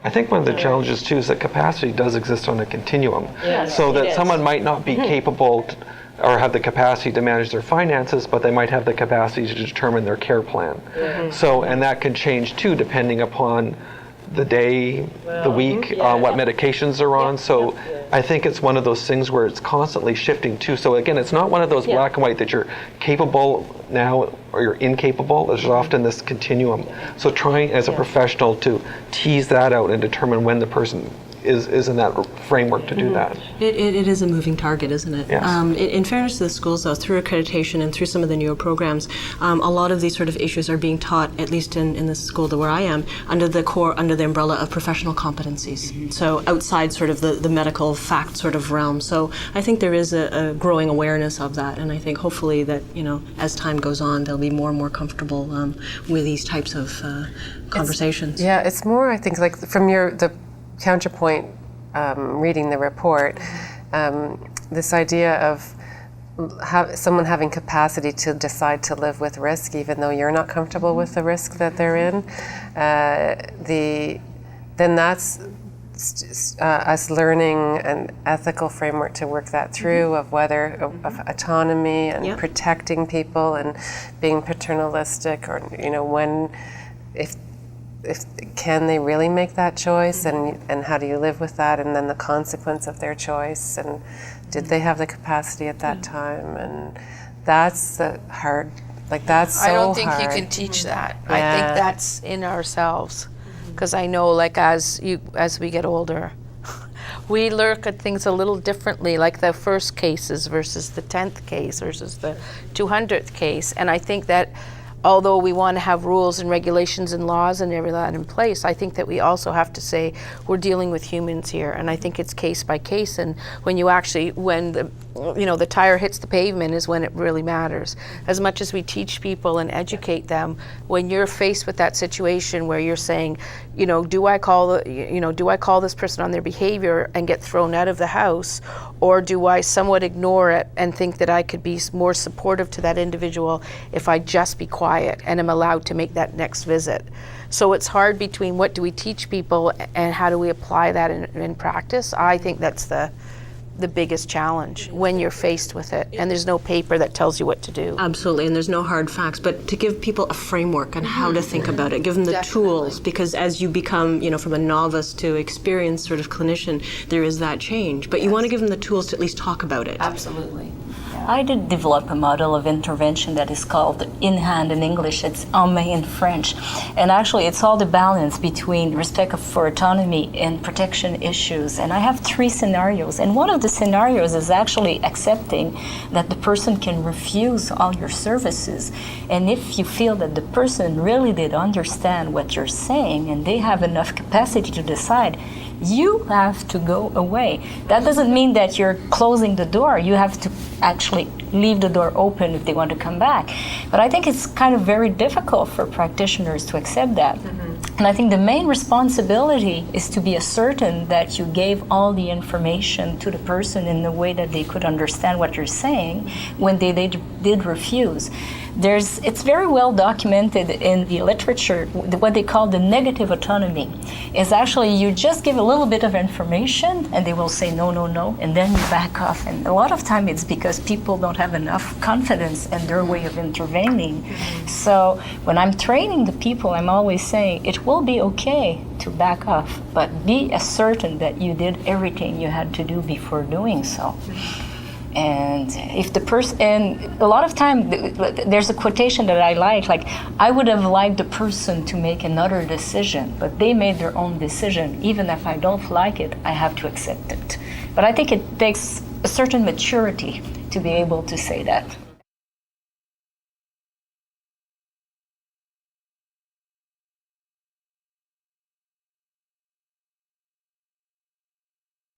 I think one of the challenges too is that capacity does exist on a continuum. Yes, so that it is. someone might not be capable or have the capacity to manage their finances, but they might have the capacity to determine their care plan. So, and that can change too depending upon the day, the week, what medications they're on. So I think it's one of those things where it's constantly shifting too. So again, it's not one of those black and white that you're capable now or you're incapable. There's often this continuum. So trying as a professional to tease that out and determine when the person is in that framework to do that. It is a moving target, isn't it? Yes. In fairness to the schools, though, through accreditation and through some of the newer programs, a lot of these sort of issues are being taught, at least in the school where I am, under the umbrella of professional competencies. So outside sort of the medical fact sort of realm. So I think there is a growing awareness of that, and I think hopefully that, as time goes on, they'll be more and more comfortable with these types of conversations. It's more, I think, like from the Counterpoint, reading the report, this idea of someone having capacity to decide to live with risk even though you're not comfortable with the risk that they're in, then that's us learning an ethical framework to work that through of whether of autonomy and protecting people and being paternalistic, or when if can they really make that choice, and how do you live with that, and then the consequence of their choice, and did they have the capacity at that time, and that's hard. That's so hard. I don't think you can teach that. I think that's in ourselves, because I know, like, as we get older, we look at things a little differently, like the first cases versus the 10th case versus the 200th case, and I think that although we want to have rules and regulations and laws and everything that in place, I think that we also have to say we're dealing with humans here, and I think it's case by case. And when the tire hits the pavement is when it really matters. As much as we teach people and educate them, when you're faced with that situation where you're saying, do I call this person on their behavior and get thrown out of the house, or do I somewhat ignore it and think that I could be more supportive to that individual if I just be quiet and am allowed to make that next visit? So it's hard between what do we teach people and how do we apply that in practice. I think that's the biggest challenge when you're faced with it, and there's no paper that tells you what to do. Absolutely, and there's no hard facts, but to give people a framework on how to think about it, give them the tools, because as you become, from a novice to experienced sort of clinician, there is that change, but you want to give them the tools to at least talk about it. Absolutely. I did develop a model of intervention that is called in hand in English, it's en main in French. And actually it's all the balance between respect for autonomy and protection issues. And I have 3 scenarios. And one of the scenarios is actually accepting that the person can refuse all your services. And if you feel that the person really did understand what you're saying and they have enough capacity to decide, you have to go away. That doesn't mean that you're closing the door. You have to actually leave the door open if they want to come back. But I think it's kind of very difficult for practitioners to accept that. And I think the main responsibility is to be certain that you gave all the information to the person in the way that they could understand what you're saying when they did refuse. It's very well documented in the literature, what they call the negative autonomy. Is actually you just give a little bit of information and they will say no, no, no, and then you back off. And a lot of time it's because people don't have enough confidence in their way of intervening. So when I'm training the people, I'm always saying it will be okay to back off, but be certain that you did everything you had to do before doing so. And if the person, and a lot of time, there's a quotation that I like, I would have liked the person to make another decision, but they made their own decision. Even if I don't like it, I have to accept it. But I think it takes a certain maturity to be able to say that.